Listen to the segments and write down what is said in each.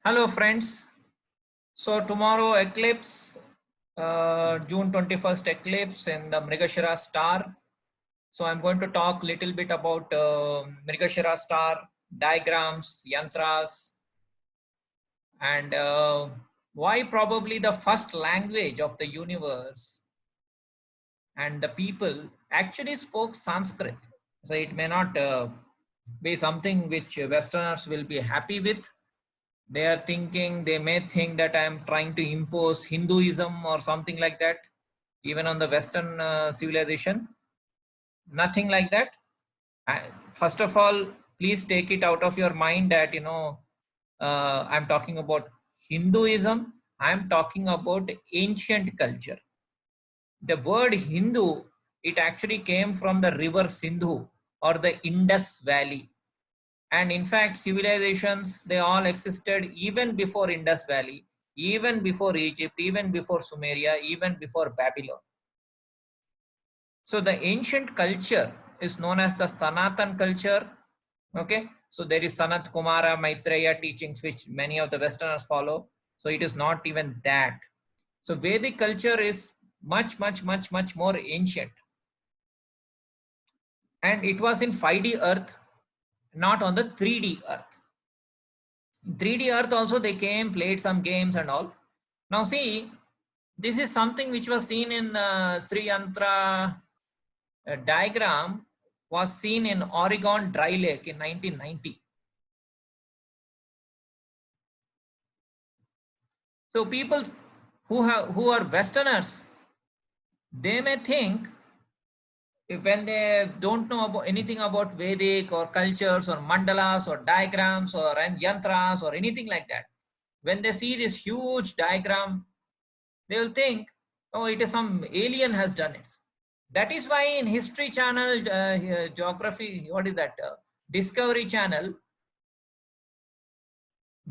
Hello friends. So tomorrow eclipse, June 21st eclipse in the Mrigashira star. So I'm going to talk little bit about Mrigashira star, diagrams, yantras, and why probably the first language of the universe and the people actually spoke Sanskrit. So it may not be something which Westerners will be happy with. They may think that I am trying to impose Hinduism or something like that, even on the Western civilization. Nothing like that. First of all, please take it out of your mind that, I'm talking about Hinduism. I'm talking about ancient culture. The word Hindu, it actually came from the river Sindhu or the Indus Valley. And in fact, civilizations, they all existed even before Indus Valley, even before Egypt, even before Sumeria, even before Babylon. So the ancient culture is known as the Sanatan culture. Okay, so there is Sanat Kumara Maitreya teachings, which many of the Westerners follow. So it is not even that. So Vedic culture is much more ancient. And it was in 5D earth, not on the 3D earth. 3D earth also they came, played some games and all. Now see, this is something which was seen in Sri Yantra diagram, was seen in Oregon Dry Lake in 1990. So people who are Westerners, they may think, when they don't know about anything about Vedic or cultures or mandalas or diagrams or yantras or anything like that, when they see this huge diagram, they will think, oh, it is some alien has done it. That is why in History Channel, Geography, what is that? Discovery Channel,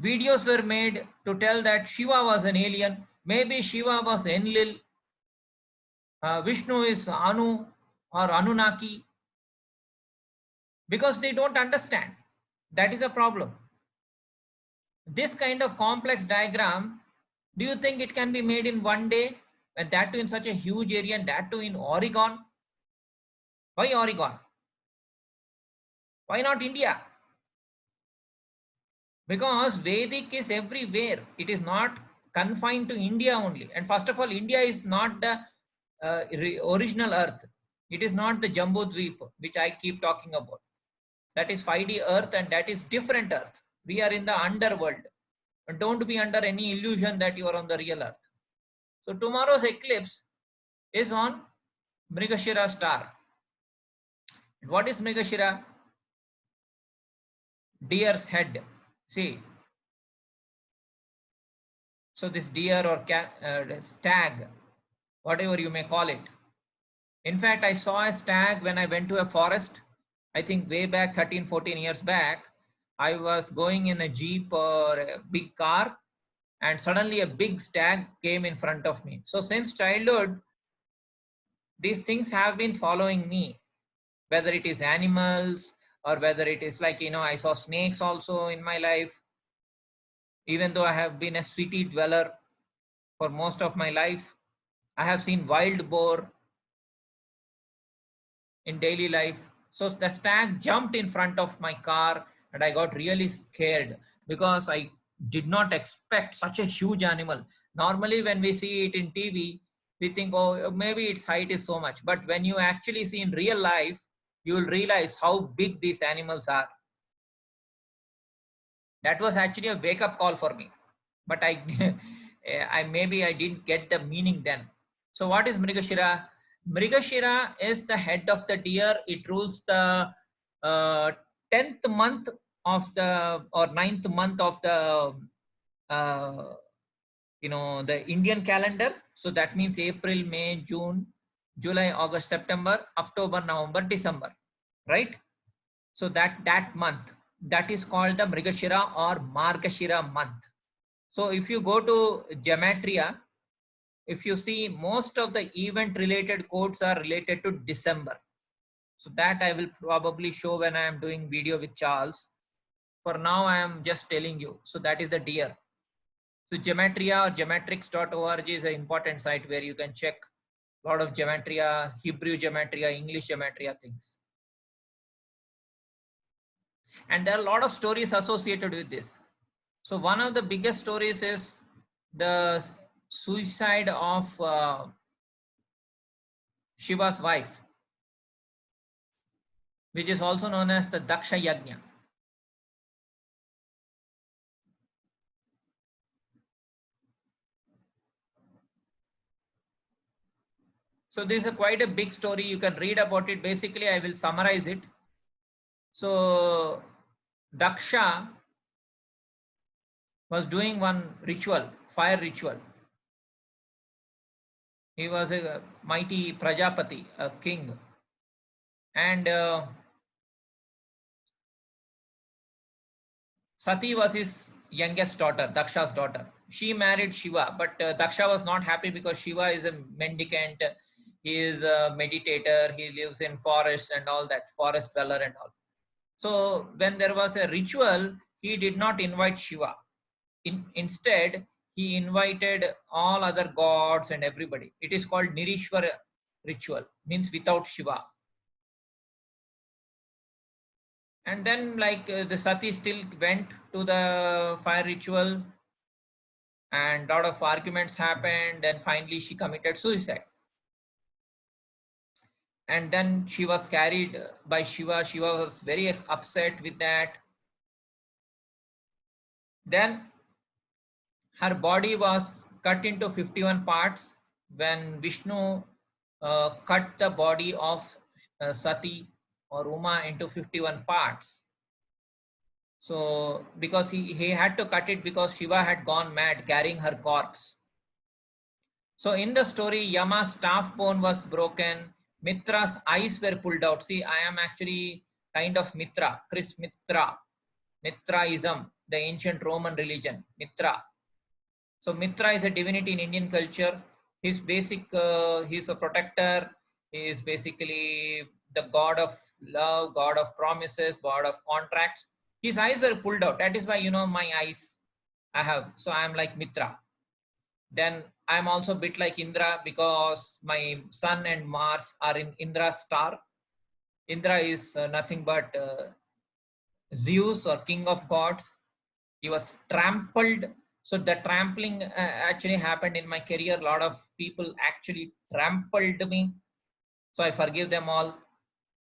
videos were made to tell that Shiva was an alien. Maybe Shiva was Enlil. Vishnu is Anu or Anunnaki. Because they don't understand. That is a problem. This kind of complex diagram, do you think it can be made in one day? And that too in such a huge area, and that too in Oregon? Why Oregon? Why not India? Because Vedic is everywhere. It is not confined to India only. And first of all, India is not the original earth. It is not the Jumbo Dweep, which I keep talking about. That is 5D earth, and that is different earth. We are in the underworld. And don't be under any illusion that you are on the real earth. So tomorrow's eclipse is on Mrigashira star. And what is Mrigashira? Deer's head. See, so this deer or stag, whatever you may call it. In fact, I saw a stag when I went to a forest. I think way back 13, 14 years back. I was going in a jeep or a big car, and suddenly a big stag came in front of me. So since childhood, these things have been following me, whether it is animals or whether it is like, I saw snakes also in my life. Even though I have been a city dweller for most of my life, I have seen wild boar in daily life. So the stag jumped in front of my car, and I got really scared because I did not expect such a huge animal. Normally, when we see it in TV, we think, oh, maybe its height is so much. But when you actually see in real life, you will realize how big these animals are. That was actually a wake up call for me. But I didn't get the meaning then. So what is Mrigashira? Mrigashira is the head of the deer. It rules the 10th month of the, or 9th month of the uh, the Indian calendar. So that means April, May, June, July, August, September, October, November, December, right? So that month, that is called the Mrigashira or Margashira month. So if you go to Gematria, if you see, most of the event related codes are related to December. So that I will probably show when I am doing video with Charles. For now, I am just telling you. So that is the deer. So Gematria or gematrix.org is an important site where you can check a lot of gematria, Hebrew gematria, English gematria things. And there are a lot of stories associated with this. So one of the biggest stories is the suicide of Shiva's wife, which is also known as the Daksha Yajna. So this is quite a big story. You can read about it. Basically, I will summarize it. So Daksha was doing one ritual, fire ritual. He was a mighty Prajapati, a king. And Sati was his youngest daughter, Daksha's daughter. She married Shiva, but Daksha was not happy because Shiva is a mendicant. He is a meditator. He lives in forest and all that, forest dweller and all. So when there was a ritual, he did not invite Shiva. Instead, he invited all other gods and everybody. It is called Nirishwara ritual, means without Shiva. And then the Sati still went to the fire ritual and a lot of arguments happened. And finally she committed suicide. And then she was carried by Shiva. Shiva was very upset with that. Then her body was cut into 51 parts when Vishnu cut the body of Sati or Uma into 51 parts. So because he had to cut it because Shiva had gone mad carrying her corpse. So in the story, Yama's staff bone was broken. Mitra's eyes were pulled out. See, I am actually kind of Mitra, Chris Mitra, Mitraism, the ancient Roman religion, Mitra. So Mitra is a divinity in Indian culture. He's he's a protector. He is basically the god of love, god of promises, god of contracts. His eyes were pulled out. That is why, my eyes I have. So I'm like Mitra. Then I'm also a bit like Indra because my sun and Mars are in Indra's star. Indra is nothing but Zeus or king of gods. He was trampled. So the trampling actually happened in my career. A lot of people actually trampled me. So I forgive them all.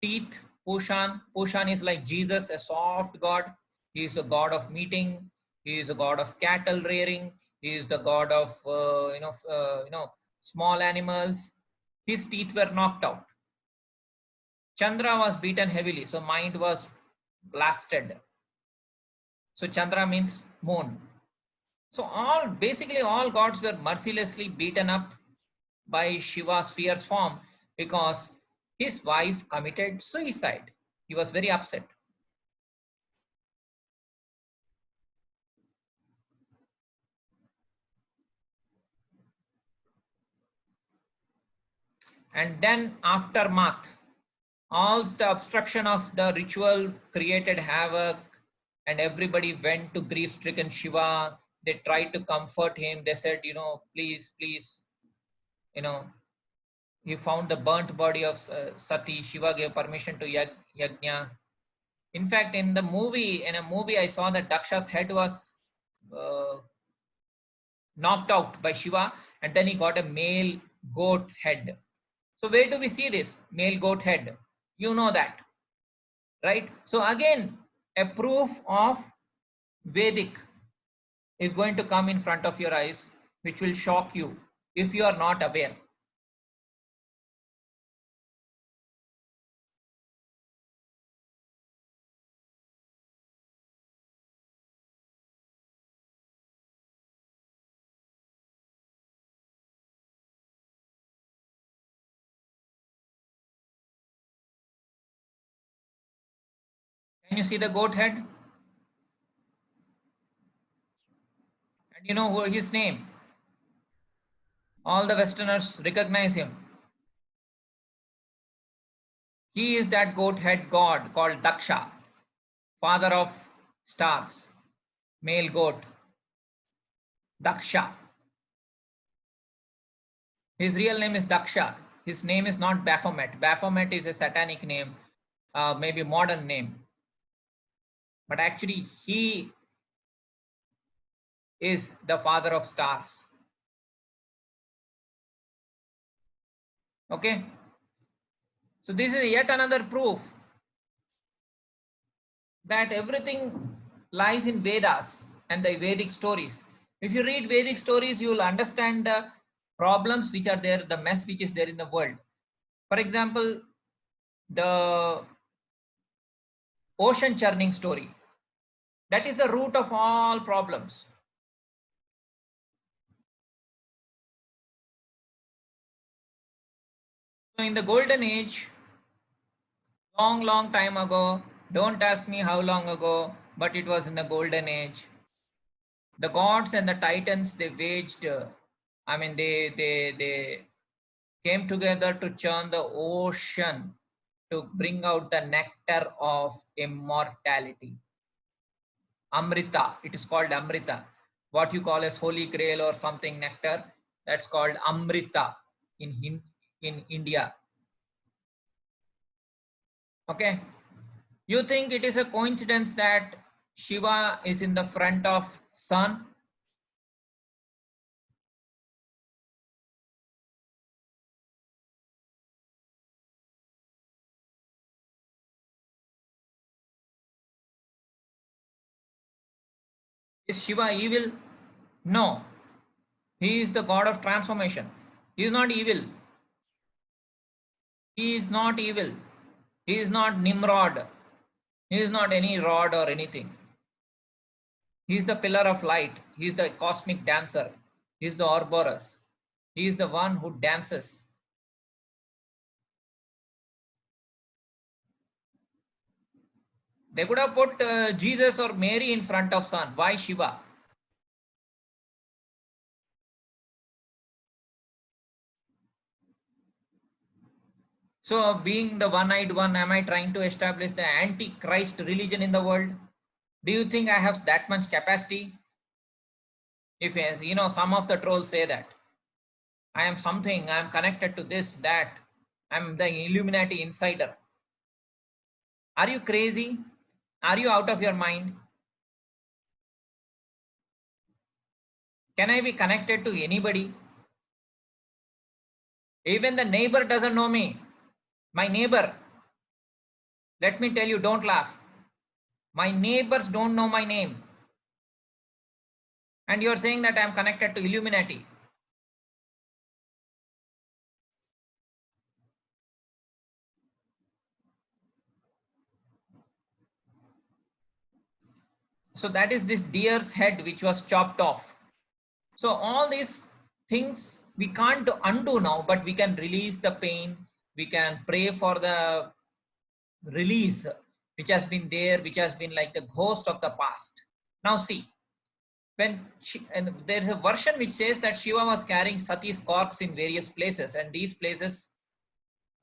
Teeth, Pushan. Pushan is like Jesus, a soft god. He is a god of meeting. He is a god of cattle rearing. He is the god of small animals. His teeth were knocked out. Chandra was beaten heavily, so mind was blasted. So Chandra means moon. So basically all gods were mercilessly beaten up by Shiva's fierce form because his wife committed suicide. He was very upset. And then aftermath, all the obstruction of the ritual created havoc and everybody went to grief-stricken Shiva. They tried to comfort him. They said, please, please, he found the burnt body of Sati. Shiva gave permission to Yajna. In fact, in a movie, I saw that Daksha's head was uh, knocked out by Shiva, and then he got a male goat head. So where do we see this male goat head? You know that, right? So again, a proof of Vedic is going to come in front of your eyes, which will shock you if you are not aware. Can you see the goat head? And you know who his name? All the Westerners recognize him. He is that goat head god called Daksha, father of stars, male goat. Daksha. His real name is Daksha. His name is not Baphomet. Baphomet is a satanic name, maybe modern name. But actually, he is the father of stars. Okay. So this is yet another proof that everything lies in Vedas and the Vedic stories. If you read Vedic stories, you will understand the problems which are there, the mess which is there in the world. For example, the ocean churning story. That is the root of all problems. So in the golden age, long time ago, don't ask me how long ago, but it was in the golden age. The gods and the titans, they waged, they came together to churn the ocean to bring out the nectar of immortality. Amrita, it is called Amrita. What you call as Holy Grail or something nectar, that's called Amrita in India. Okay. You think it is a coincidence that Shiva is in the front of sun? Is Shiva evil? No. He is the god of transformation. He is not evil. He is not evil. He is not Nimrod. He is not any rod or anything. He is the pillar of light. He is the cosmic dancer. He is the Ouroboros. He is the one who dances. They could have put Jesus or Mary in front of sun. Why Shiva? So being the one-eyed one, am I trying to establish the antichrist religion in the world? Do you think I have that much capacity? If yes, you know, some of the trolls say that I am something, I am connected to this, that, I'm the Illuminati insider. Are you crazy? Are you out of your mind? Can I be connected to anybody? Even the neighbor doesn't know me. My neighbor, let me tell you, don't laugh. My neighbors don't know my name. And you're saying that I'm connected to Illuminati. So that is this deer's head which was chopped off. So all these things we can't undo now, but we can release the pain. We can pray for the release which has been there, which has been like the ghost of the past. Now see, and there is a version which says that Shiva was carrying Sati's corpse in various places, and these places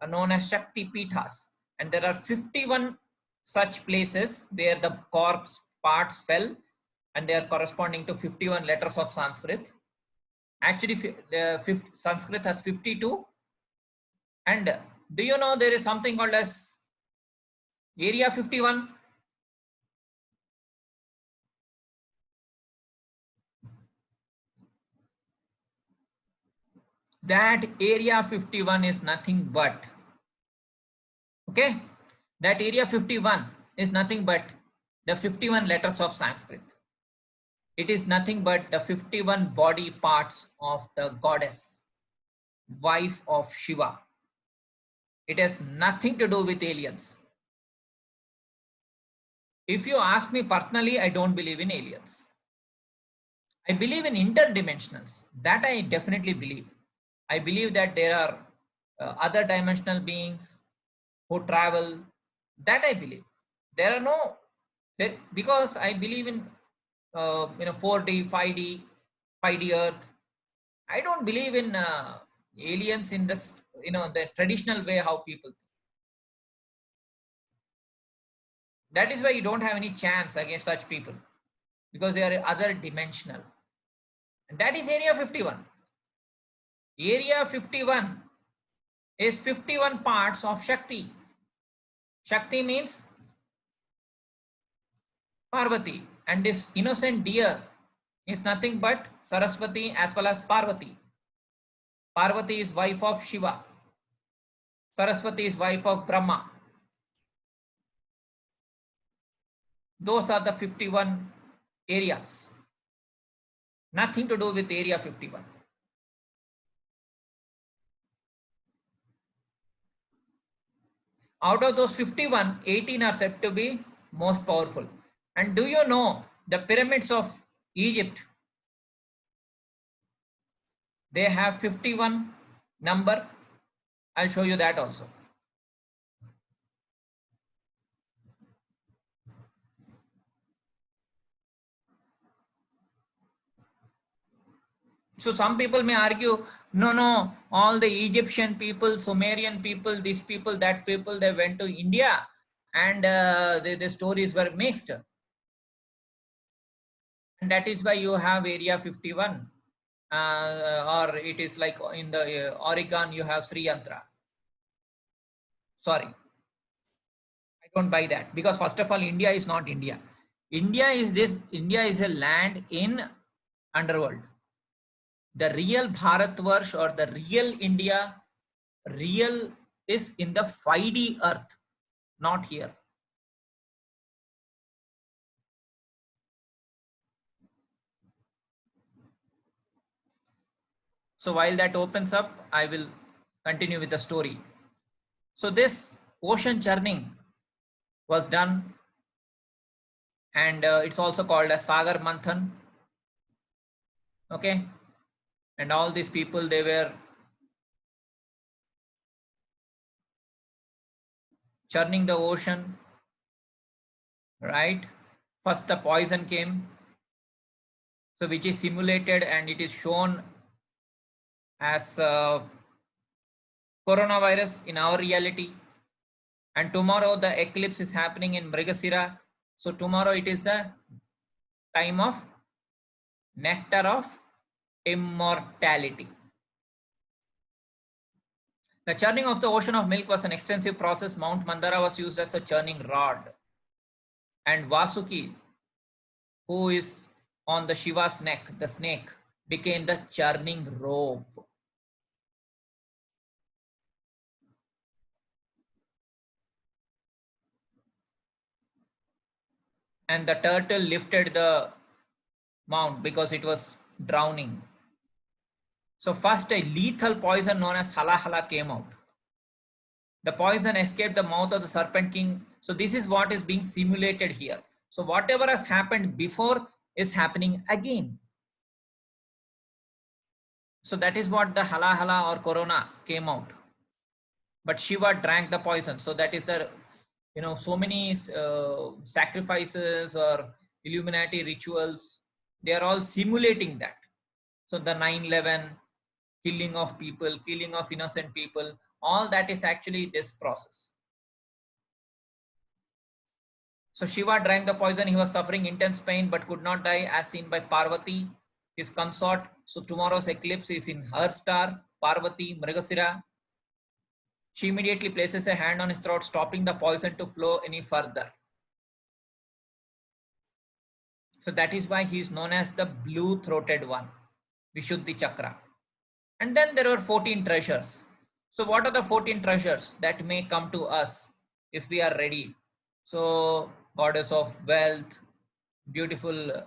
are known as Shakti Pithas. And there are 51 such places where the corpse parts fell, and they are corresponding to 51 letters of Sanskrit. Actually, Sanskrit has 52. And do you know there is something called as Area 51? That Area 51 is nothing but, okay, that Area 51 is nothing but the 51 letters of Sanskrit. It is nothing but the 51 body parts of the goddess, wife of Shiva. It has nothing to do with aliens. If you ask me personally, I don't believe in aliens. I believe in interdimensionals. That I definitely believe. I believe that there are other dimensional beings who travel. That I believe. There are no, there, because I believe in 4D, 5D, 5D Earth. I don't believe in aliens in this, the traditional way how people think. That is why you don't have any chance against such people, because they are other dimensional. That is area 51. Area 51 is 51 parts of Shakti. Shakti means Parvati, and this innocent deer is nothing but Saraswati as well as Parvati. Parvati is wife of Shiva. Saraswati is wife of Brahma. Those are the 51 areas. Nothing to do with area 51. Out of those 51, 18 are said to be most powerful. And do you know the pyramids of Egypt? They have 51 number. I'll show you that also. So some people may argue, no, all the Egyptian people, Sumerian people, these people, that people, they went to India and the stories were mixed. And that is why you have area 51. Or it is like in the Oregon, you have Sri Yantra. Sorry, I don't buy that, because first of all, India is not India. India is a land in underworld. The real Bharatvarsh or the real India, real is in the 5D earth, not here. So while that opens up, I will continue with the story. So this ocean churning was done, and it's also called as Sagar Manthan. Okay. And all these people, they were churning the ocean, right? First the poison came, so which is simulated and it is shown as coronavirus in our reality. And tomorrow the eclipse is happening in Mrigasira. So tomorrow it is the time of nectar of immortality. The churning of the ocean of milk was an extensive process. Mount Mandara was used as a churning rod. And Vasuki, who is on the Shiva's neck, the snake, became the churning rope. And the turtle lifted the mount because it was drowning. So first a lethal poison known as Hala Hala came out. The poison escaped the mouth of the serpent king. So this is what is being simulated here. So whatever has happened before is happening again. So that is what the Hala Hala or Corona came out. But Shiva drank the poison. So that is the, so many sacrifices or Illuminati rituals, they are all simulating that. So the 9/11, killing of people, killing of innocent people, all that is actually this process. So Shiva drank the poison. He was suffering intense pain but could not die, as seen by Parvati, his consort. So tomorrow's eclipse is in her star, Parvati, Mrigasira. She immediately places a hand on his throat, stopping the poison to flow any further. So that is why he is known as the blue-throated one, Vishuddhi Chakra. And then there are 14 treasures. So what are the 14 treasures that may come to us if we are ready? So goddess of wealth, beautiful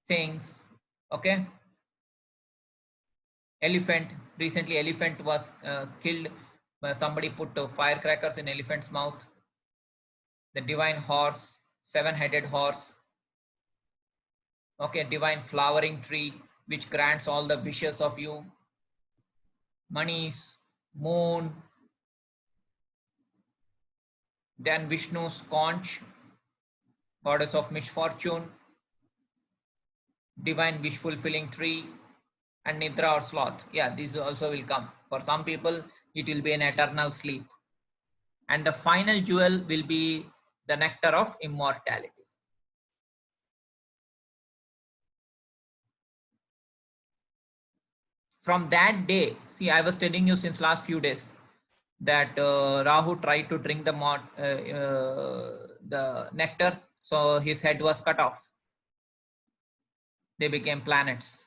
things, okay? Elephant, recently elephant was killed. Somebody put firecrackers in elephant's mouth. The divine horse, 7-headed horse. Okay, divine flowering tree, which grants all the wishes of you. Monies, moon. Then Vishnu's conch, goddess of misfortune. Divine wish fulfilling tree. And Nidra or sloth. Yeah, these also will come. For some people, it will be an eternal sleep. And the final jewel will be the nectar of immortality. From that day, see, I was telling you since last few days that Rahu tried to drink the nectar, so his head was cut off. They became planets.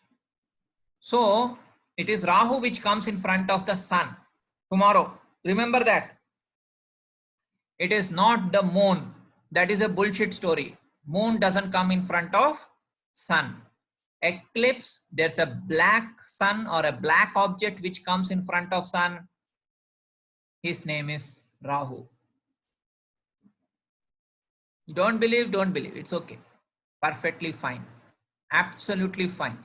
So it is Rahu which comes in front of the sun tomorrow. Remember that. It is not the moon. That is a bullshit story. Moon doesn't come in front of sun. Eclipse, there's a black sun or a black object which comes in front of sun. His name is Rahu. You don't believe, don't believe. It's okay. Perfectly fine. Absolutely fine.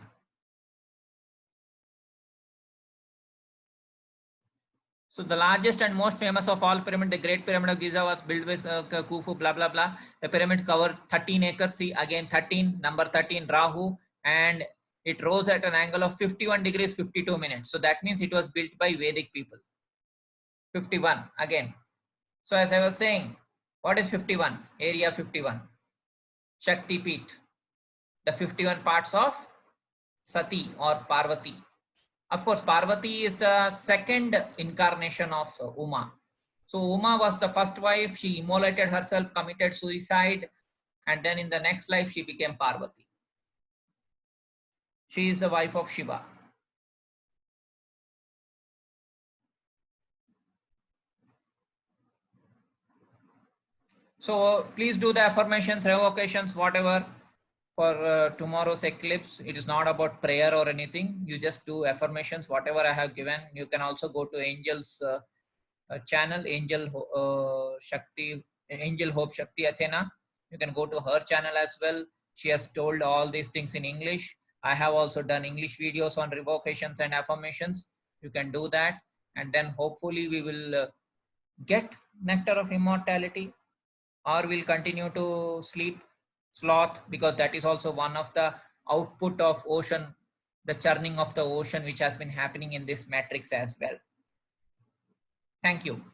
So the largest and most famous of all pyramid, the Great Pyramid of Giza, was built by Khufu, blah, blah, blah. The pyramids cover 13 acres. See, again, 13, number 13, Rahu. And it rose at an angle of 51 degrees, 52 minutes. So that means it was built by Vedic people. 51, again. So as I was saying, what is 51? Area 51. Shakti Peeth. The 51 parts of Sati or Parvati. Of course, Parvati is the second incarnation of Uma. So Uma was the first wife. She immolated herself, committed suicide, and then in the next life she became Parvati. She is the wife of Shiva. So please do the affirmations, revocations, whatever for tomorrow's eclipse. It is not about prayer or anything. You just do affirmations, whatever I have given. You can also go to Angel's channel, Angel Hope Shakti Athena. You can go to her channel as well. She has told all these things in English. I have also done English videos on revocations and affirmations. You can do that, and then hopefully we will get nectar of immortality, or we'll continue to sleep, sloth, because that is also one of the output of ocean, the churning of the ocean, which has been happening in this matrix as well. Thank you.